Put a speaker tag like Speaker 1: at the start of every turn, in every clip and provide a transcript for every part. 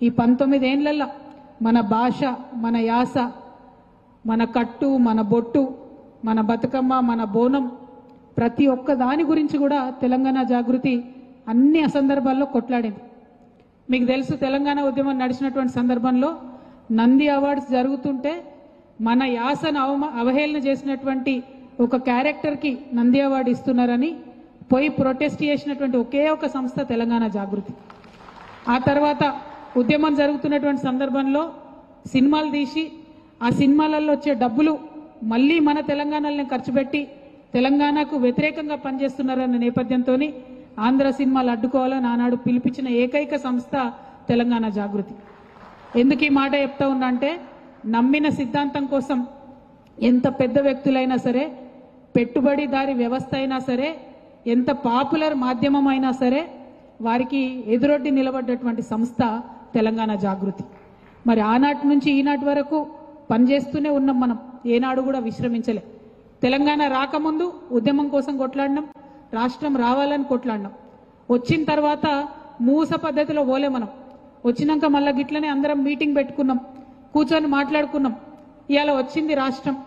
Speaker 1: ఈ 19 ఏళ్లలో మన భాష, మన యాస, మన కట్టు, మన బొట్టు, మన బతుకమ్మ, మన బోనం, ప్రతి ఒక్క దాని గురించి కూడా తెలంగాణ జాగృతి అన్ని సందర్భాల్లో కొట్లాడింది. మీకు తెలుసు, తెలంగాణ ఉద్యమం నడిచినటువంటి సందర్భంలో నంది అవార్డ్స్ జరుగుతుంటే మన యాసను అవహేళన చేసినటువంటి ఒక క్యారెక్టర్కి నంది అవార్డు ఇస్తున్నారని పోయి ప్రొటెస్ట్ చేసినటువంటి ఒకే ఒక సంస్థ తెలంగాణ జాగృతి. ఆ తర్వాత ఉద్యమం జరుగుతున్నటువంటి సందర్భంలో సినిమాలు తీసి ఆ సినిమాలలో వచ్చే డబ్బులు మళ్ళీ మన తెలంగాణలోనే ఖర్చు పెట్టి తెలంగాణకు వ్యతిరేకంగా పనిచేస్తున్నారన్న నేపథ్యంతో ఆంధ్ర సినిమాలు అడ్డుకోవాలని ఆనాడు పిలిపించిన ఏకైక సంస్థ తెలంగాణ జాగృతి. ఎందుకు ఈ మాట చెప్తా ఉన్నా అంటే, నమ్మిన సిద్ధాంతం కోసం ఎంత పెద్ద వ్యక్తులైనా సరే, పెట్టుబడిదారి వ్యవస్థ అయినా సరే, ఎంత పాపులర్ మాధ్యమం అయినా సరే వారికి ఎదురొడ్డి నిలబడ్డటువంటి సంస్థ తెలంగాణ జాగృతి. మరి ఆనాటి నుంచి ఈనాటి వరకు పనిచేస్తూనే ఉన్నాం. మనం ఏనాడు కూడా విశ్రమించలే. తెలంగాణ రాకముందు ఉద్యమం కోసం కొట్లాడినాం, రాష్ట్రం రావాలని కొట్లాడినాం. వచ్చిన తర్వాత మూస పద్ధతిలో పోలే. మనం వచ్చినాక మళ్ళీ గిట్లనే అందరం మీటింగ్ పెట్టుకున్నాం, కూర్చొని మాట్లాడుకున్నాం. ఇవాళ వచ్చింది రాష్ట్రం.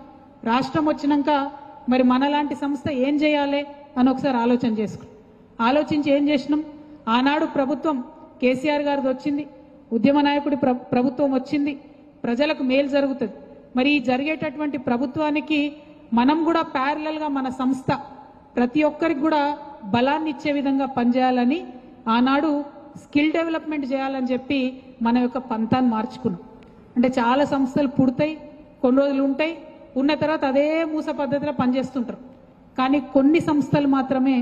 Speaker 1: రాష్ట్రం వచ్చినాక మరి మనలాంటి సంస్థ ఏం చేయాలి అని ఒకసారి ఆలోచన చేసుకున్నాం. ఆలోచించి ఏం చేసినాం, ఆనాడు ప్రభుత్వం కేసీఆర్ గారిది వచ్చింది, ఉద్యమ నాయకుడి ప్రభుత్వం వచ్చింది, ప్రజలకు మేలు జరుగుతుంది. మరి ఈ జరిగేటటువంటి ప్రభుత్వానికి మనం కూడా ప్యారలల్గా మన సంస్థ ప్రతి ఒక్కరికి కూడా బలాన్ని ఇచ్చే విధంగా పనిచేయాలని ఆనాడు స్కిల్ డెవలప్మెంట్ చేయాలని చెప్పి మన యొక్క పంతాన్ని మార్చుకున్నాం. అంటే చాలా సంస్థలు పుడతాయి, కొన్ని రోజులు ఉంటాయి, ఉన్న తర్వాత అదే మూస పద్ధతిలో పనిచేస్తుంటారు. కానీ కొన్ని సంస్థలు మాత్రమే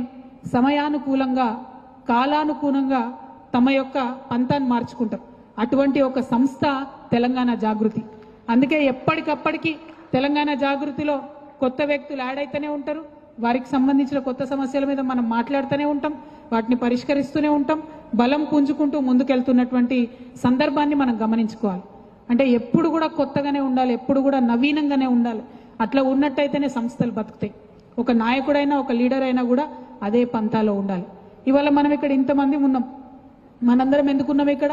Speaker 1: సమయానుకూలంగా, కాలానుకూలంగా తమ యొక్క పంతాన్ని మార్చుకుంటారు. అటువంటి ఒక సంస్థ తెలంగాణ జాగృతి. అందుకే ఎప్పటికప్పటికి తెలంగాణ జాగృతిలో కొత్త వ్యక్తులు యాడ్ అయితేనే ఉంటారు. వారికి సంబంధించిన కొత్త సమస్యల మీద మనం మాట్లాడుతూనే ఉంటాం, వాటిని పరిష్కరిస్తూనే ఉంటాం. బలం పుంజుకుంటూ ముందుకెళ్తున్నటువంటి సందర్భాన్ని మనం గమనించుకోవాలి. అంటే ఎప్పుడు కూడా కొత్తగానే ఉండాలి, ఎప్పుడు కూడా నవీనంగానే ఉండాలి. అట్లా ఉన్నట్టయితేనే సంస్థలు బతుకుతాయి. ఒక నాయకుడైనా, ఒక లీడర్ అయినా కూడా అదే పంతాలో ఉండాలి. ఇవాళ మనం ఇక్కడ ఇంతమంది ఉన్నాం. మనందరం ఎందుకున్నాం ఇక్కడ?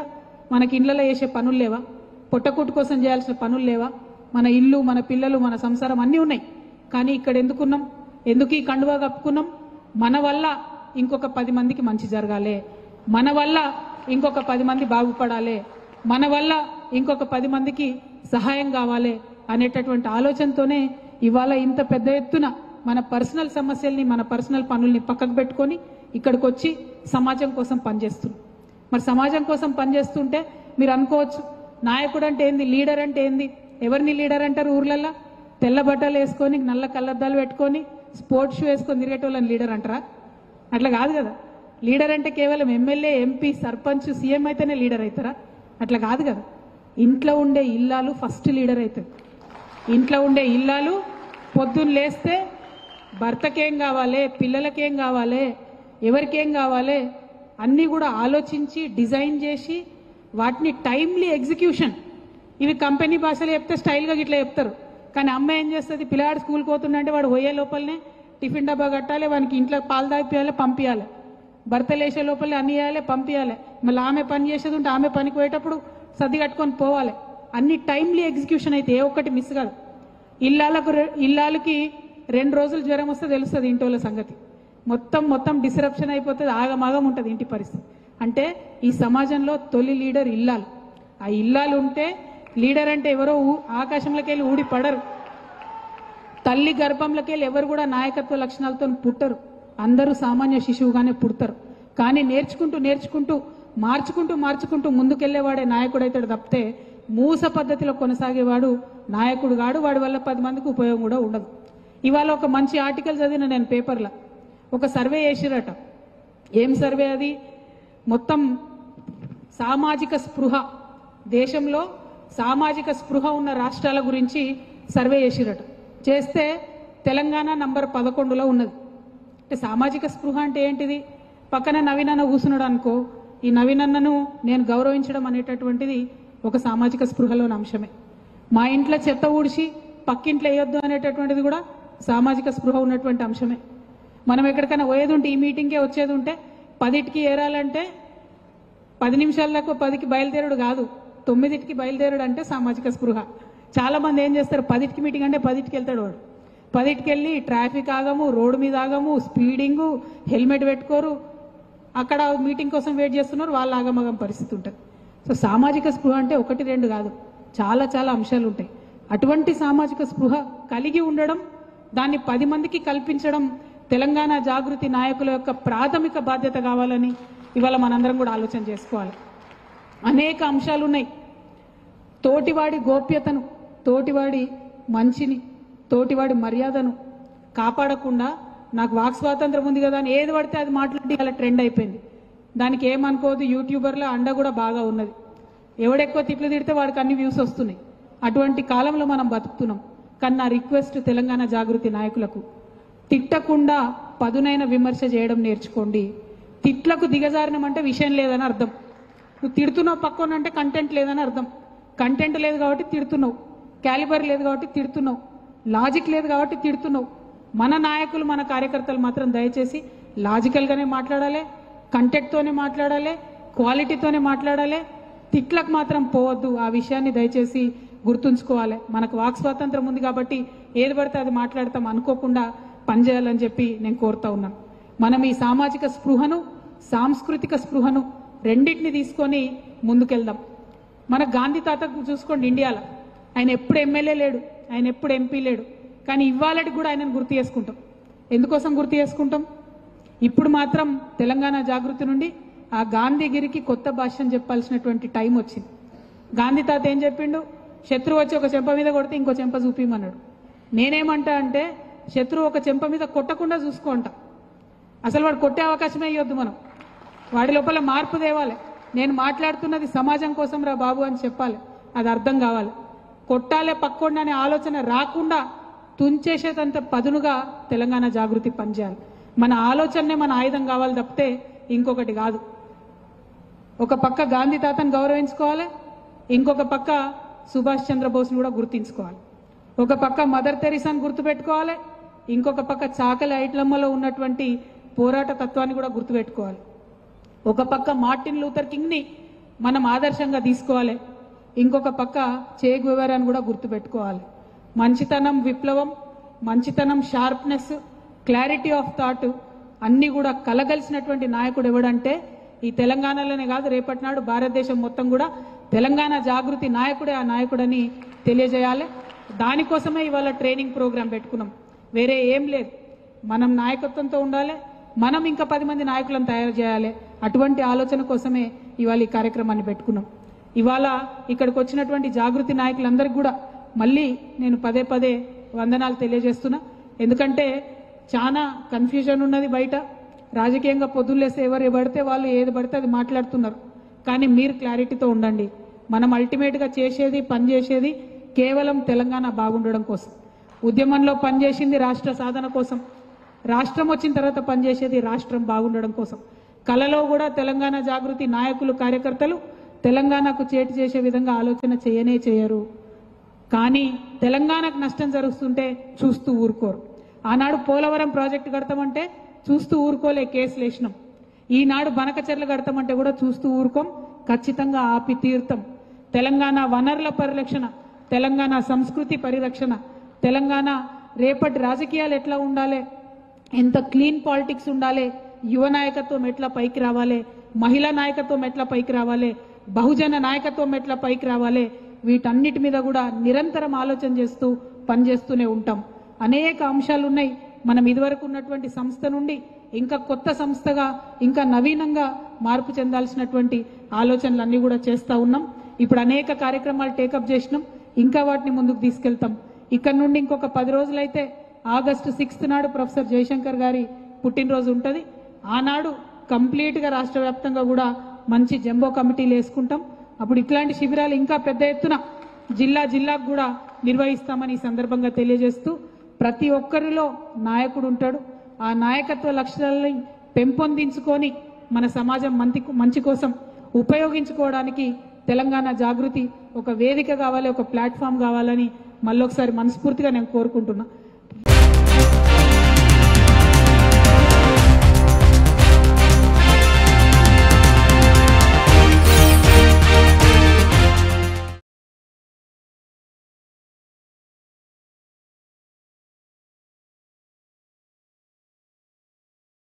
Speaker 1: మనకి ఇళ్లలో చేసే పనులు లేవా? పొట్టకూటు కోసం చేయాల్సిన పనులు లేవా? మన ఇల్లు, మన పిల్లలు, మన సంసారం అన్నీ ఉన్నాయి. కానీ ఇక్కడ ఎందుకున్నాం? ఎందుకు ఈ కండువా కప్పుకున్నాం? మన వల్ల ఇంకొక 10 మందికి మంచి జరగాలి, మన వల్ల ఇంకొక 10 మంది బాగుపడాలి, మన వల్ల ఇంకొక 10 మందికి సహాయం కావాలి అనేటటువంటి ఆలోచనతోనే ఇవాళ ఇంత పెద్ద ఎత్తున మన పర్సనల్ సమస్యల్ని, మన పర్సనల్ పనుల్ని పక్కకు పెట్టుకొని ఇక్కడికి వచ్చి సమాజం కోసం పనిచేస్తున్నాం. మరి సమాజం కోసం పనిచేస్తుంటే మీరు అనుకోవచ్చు, నాయకుడు అంటే ఏంది, లీడర్ అంటే ఏంది? ఎవరిని లీడర్ అంటారు? ఊర్లల్లో తెల్ల బట్టలు వేసుకొని, నల్ల కళ్ళద్దాలు పెట్టుకొని, స్పోర్ట్స్ షూ వేసుకొని తిరిగేటోళ్ళని లీడర్ అంటారా? అట్లా కాదు కదా. లీడర్ అంటే కేవలం ఎమ్మెల్యే, ఎంపీ, సర్పంచ్, సీఎం అయితేనే లీడర్ అవుతారా? అట్లా కాదు కదా. ఇంట్లో ఉండే ఇల్లాలు ఫస్ట్ లీడర్ అవుతుంది. ఇంట్లో ఉండే ఇల్లాలు పొద్దున్న లేస్తే భర్తకేం కావాలి, పిల్లలకేం కావాలి, ఎవరికేం కావాలి అన్నీ కూడా ఆలోచించి డిజైన్ చేసి వాటిని టైమ్లీ ఎగ్జిక్యూషన్. ఇవి కంపెనీ భాషలో చెప్తే స్టైల్గా ఇట్లా చెప్తారు. కానీ అమ్మ ఏం చేస్తుంది? పిల్లాడు స్కూల్కి పోతుండంటే వాడు పోయే లోపలనే టిఫిన్ డబ్బా కట్టాలి, వానికి ఇంట్లో పాలు తాగిపోయాలి, పంపించాలి. భర్త లేచే లోపలనే అన్ని చేయాలి, పంపించాలి. మళ్ళీ ఆమె పని చేసేది ఉంటే ఆమె పనికి పోయేటప్పుడు సర్ది కట్టుకొని పోవాలి. అన్ని టైమ్లీ ఎగ్జిక్యూషన్ అయితే ఏ ఒక్కటి మిస్ కాదు. ఇల్లాలకి 2 రోజులు జ్వరం వస్తే తెలుస్తుంది ఇంటోళ్ళ సంగతి. మొత్తం డిస్రప్షన్ అయిపోతుంది, ఆగమాగం ఉంటుంది ఇంటి పరిస్థితి. అంటే ఈ సమాజంలో తొలి లీడర్ ఇల్లాలు. ఆ ఇల్లాలు ఉంటే లీడర్ అంటే ఎవరో ఆకాశంలోకి వెళ్ళి ఊడి పడరు. తల్లి గర్భంలోకి వెళ్ళి ఎవరు కూడా నాయకత్వ లక్షణాలతో పుట్టరు. అందరూ సామాన్య శిశువుగానే పుడతారు. కానీ నేర్చుకుంటూ మార్చుకుంటూ ముందుకెళ్లేవాడే నాయకుడు అవుతాడు తప్పితే మూస పద్ధతిలో కొనసాగేవాడు నాయకుడు కాడు. వాడి వల్ల 10 మందికి ఉపయోగం కూడా ఉండదు. ఇవాళ ఒక మంచి ఆర్టికల్ చదివిన నేను పేపర్లో. ఒక సర్వే చేసిరట. ఏం సర్వే అది? మొత్తం సామాజిక స్పృహ, దేశంలో సామాజిక స్పృహ ఉన్న రాష్ట్రాల గురించి సర్వే చేసిరట. చేస్తే తెలంగాణ నంబర్ 11లో ఉన్నది. అంటే సామాజిక స్పృహ అంటే ఏంటిది? పక్కన నవీనన్న కూర్చున్నాడు అనుకో, ఈ నవీనన్నను నేను గౌరవించడం అనేటటువంటిది ఒక సామాజిక స్పృహలోని అంశమే. మా ఇంట్లో చెత్త ఊడ్చి పక్కింట్లో వేయొద్దు అనేటటువంటిది కూడా సామాజిక స్పృహ ఉన్నటువంటి అంశమే. మనం ఎక్కడికైనా పోయేది ఉంటే, ఈ మీటింగ్కే వచ్చేది ఉంటే 10కి ఏరాలంటే 10 నిమిషాలకు 10కి బయలుదేరుడు కాదు, 9కి బయలుదేరుడు అంటే సామాజిక స్పృహ. చాలా మంది ఏం చేస్తారు, 10కి మీటింగ్ అంటే 10కి వెళ్తాడు వాడు. 10కి వెళ్ళి ట్రాఫిక్ ఆగము, రోడ్డు మీద ఆగము, స్పీడింగు, హెల్మెట్ పెట్టుకోరు, అక్కడ మీటింగ్ కోసం వెయిట్ చేస్తున్నారు, వాళ్ళు ఆగమగం పరిస్థితి ఉంటుంది. సో సామాజిక స్పృహ అంటే 1, 2 కాదు, చాలా చాలా అంశాలు ఉంటాయి. అటువంటి సామాజిక స్పృహ కలిగి ఉండడం, దాన్ని 10 మందికి కల్పించడం తెలంగాణ జాగృతి నాయకుల యొక్క ప్రాథమిక బాధ్యత కావాలని ఇవాళ మనందరం కూడా ఆలోచన చేసుకోవాలి. అనేక అంశాలు ఉన్నాయి. తోటివాడి గోప్యతను, తోటివాడి మంచిని, తోటివాడి మర్యాదను కాపాడకుండా నాకు వాక్ స్వాతంత్రం ఉంది కదా అని ఏది పడితే అది మాట్లాడి అలా ట్రెండ్ అయిపోయింది. దానికి ఏమనుకోదు, యూట్యూబర్ల అండ కూడా బాగా ఉన్నది. ఎవడెక్కువ తిట్లు తిడితే వాడికి అన్ని వ్యూస్ వస్తున్నాయి. అటువంటి కాలంలో మనం బతుకుతున్నాం. కానీ నా రిక్వెస్ట్ తెలంగాణ జాగృతి నాయకులకు, తిట్టకుండా పదునైన విమర్శ చేయడం నేర్చుకోండి. తిట్లకు దిగజారినం అంటే విషయం లేదని అర్థం. నువ్వు తిడుతున్నావు పక్కన అంటే కంటెంట్ లేదని అర్థం. కంటెంట్ లేదు కాబట్టి తిడుతున్నావు, క్యాలిబర్ లేదు కాబట్టి తిడుతున్నావు, లాజిక్ లేదు కాబట్టి తిడుతున్నావు. మన నాయకులు, మన కార్యకర్తలు మాత్రం దయచేసి లాజికల్గానే మాట్లాడాలి, కంటెంట్తోనే మాట్లాడాలి, క్వాలిటీతోనే మాట్లాడాలి. తిట్లకు మాత్రం పోవద్దు. ఆ విషయాన్ని దయచేసి గుర్తుంచుకోవాలి. మనకు వాక్ స్వాతంత్రం ఉంది కాబట్టి ఏది పడితే అది మాట్లాడతాం అనుకోకుండా పనిచేయాలని చెప్పి నేను కోరుతా ఉన్నాను. మనం ఈ సామాజిక స్పృహను, సాంస్కృతిక స్పృహను రెండింటిని తీసుకొని ముందుకెళ్దాం. మన గాంధీ తాతకు చూసుకోండి, ఇండియాలో ఆయన ఎప్పుడు ఎమ్మెల్యే లేడు, ఆయన ఎప్పుడు ఎంపీ లేడు, కానీ ఇవాళకి కూడా ఆయనను గుర్తు చేసుకుంటాం. ఎందుకోసం గుర్తు చేసుకుంటాం? ఇప్పుడు మాత్రం తెలంగాణ జాగృతి నుండి ఆ గాంధీగిరికి కొత్త భాషను చెప్పాల్సినటువంటి టైం వచ్చింది. గాంధీ తాత ఏం చెప్పిండు? శత్రువు వచ్చి ఒక చెంప మీద కొడితే ఇంకో చెంప చూపిమన్నాడు. నేనేమంటా అంటే శత్రువు ఒక చెంప మీద కొట్టకుండా చూసుకోంట. అసలు వాడు కొట్టే అవకాశమే ఇవ్వద్దు. మనం వాడి లోపల మార్పు తేవాలి. నేను మాట్లాడుతున్నది సమాజం కోసం రా బాబు అని చెప్పాలి, అది అర్థం కావాలి. కొట్టాలే పక్కోండి అనే ఆలోచన రాకుండా తుంచేసేటంత పదునుగా తెలంగాణ జాగృతి పనిచేయాలి. మన ఆలోచననే మన ఆయుధం కావాలి తప్పితే ఇంకొకటి కాదు. ఒక పక్క గాంధీ తాతను గౌరవించుకోవాలి, ఇంకొక పక్క సుభాష్ చంద్రబోస్ను కూడా గుర్తించుకోవాలి. ఒక పక్క మదర్ తెరీసాను గుర్తుపెట్టుకోవాలి, ఇంకొక పక్క చాకలి ఐట్లమ్మలో ఉన్నటువంటి పోరాట తత్వాన్ని కూడా గుర్తుపెట్టుకోవాలి. ఒక పక్క మార్టిన్ లూథర్ కింగ్ని మనం ఆదర్శంగా తీసుకోవాలి, ఇంకొక పక్క చే గువెరాను కూడా గుర్తుపెట్టుకోవాలి. మంచితనం విప్లవం, మంచితనం షార్ప్నెస్, క్లారిటీ ఆఫ్ థాట్ అన్నీ కూడా కలగలిసినటువంటి నాయకుడు ఎవడంటే ఈ తెలంగాణలోనే కాదు, రేపటి నాడు భారతదేశం మొత్తం కూడా తెలంగాణ జాగృతి నాయకుడే ఆ నాయకుడని తెలియజేయాలి. దానికోసమే ఇవాళ ట్రైనింగ్ ప్రోగ్రాం పెట్టుకున్నాం. వేరే ఏం లేదు. మనం నాయకత్వంతో ఉండాలి, మనం ఇంకా 10 మంది నాయకులను తయారు చేయాలి. అటువంటి ఆలోచన కోసమే ఇవాళ ఈ కార్యక్రమాన్ని పెట్టుకున్నాం. ఇవాళ ఇక్కడికి వచ్చినటువంటి జాగృతి నాయకులందరికీ కూడా మళ్ళీ నేను పదే పదే వందనాలు తెలియజేస్తున్నా. ఎందుకంటే చాలా కన్ఫ్యూజన్ ఉన్నది బయట. రాజకీయంగా పొద్దులేస్తే ఎవరు పడితే వాళ్ళు ఏది పడితే అది మాట్లాడుతున్నారు. కానీ మీరు క్లారిటీతో ఉండండి. మనం అల్టిమేట్గా చేసేది, పనిచేసేది కేవలం తెలంగాణ బాగుండడం కోసం. ఉద్యమంలో పనిచేసింది రాష్ట్ర సాధన కోసం, రాష్ట్రం వచ్చిన తర్వాత పనిచేసేది రాష్ట్రం బాగుండడం కోసం. కలలో కూడా తెలంగాణ జాగృతి నాయకులు, కార్యకర్తలు తెలంగాణకు చేటు చేసే విధంగా ఆలోచన చేయరు. కానీ తెలంగాణకు నష్టం జరుగుతుంటే చూస్తూ ఊరుకోరు. ఆనాడు పోలవరం ప్రాజెక్టు కడతామంటే చూస్తూ ఊరుకోలే, కేసులు వేసినాం. ఈనాడు బనకచెర్లు కడతామంటే కూడా చూస్తూ ఊరుకోం, ఖచ్చితంగా ఆపి తీర్థం. తెలంగాణ వనరుల పరిరక్షణ, తెలంగాణ సంస్కృతి పరిరక్షణ, తెలంగాణ రేపటి రాజకీయాలు ఎట్లా ఉండాలి, ఎంత క్లీన్ పాలిటిక్స్ ఉండాలి, యువ నాయకత్వం ఎట్లా పైకి రావాలి, మహిళా నాయకత్వం ఎట్లా పైకి రావాలి, బహుజన నాయకత్వం ఎట్లా పైకి రావాలి, వీటన్నిటి మీద కూడా నిరంతరం ఆలోచన చేస్తూ పనిచేస్తూనే ఉంటాం. అనేక అంశాలు ఉన్నాయి. మనం ఇదివరకు ఉన్నటువంటి సంస్థ నుండి ఇంకా కొత్త సంస్థగా, ఇంకా నవీనంగా మార్పు చెందాల్సినటువంటి ఆలోచనలన్నీ కూడా చేస్తూ ఉన్నాం. ఇప్పుడు అనేక కార్యక్రమాలు టేకప్ చేసినాం, ఇంకా వాటిని ముందుకు తీసుకెళ్తాం. ఇక్కడ నుండి ఇంకొక 10 రోజులైతే ఆగస్టు 6 నాడు ప్రొఫెసర్ జయశంకర్ గారి పుట్టినరోజు ఉంటుంది. ఆనాడు కంప్లీట్గా రాష్ట్ర వ్యాప్తంగా కూడా మంచి జంబో కమిటీలు వేసుకుంటాం. అప్పుడు ఇట్లాంటి శిబిరాలు ఇంకా పెద్ద ఎత్తున జిల్లాకు కూడా నిర్వహిస్తామని ఈ సందర్భంగా తెలియజేస్తూ, ప్రతి ఒక్కరిలో నాయకుడు ఉంటాడు. ఆ నాయకత్వ లక్షణాలని పెంపొందించుకొని మన సమాజం మంచి కోసం ఉపయోగించుకోవడానికి తెలంగాణ జాగృతి ఒక వేదిక కావాలి, ఒక ప్లాట్ఫామ్ కావాలని మళ్ళొకసారి మనస్ఫూర్తిగా నేను కోరుకుంటున్నా.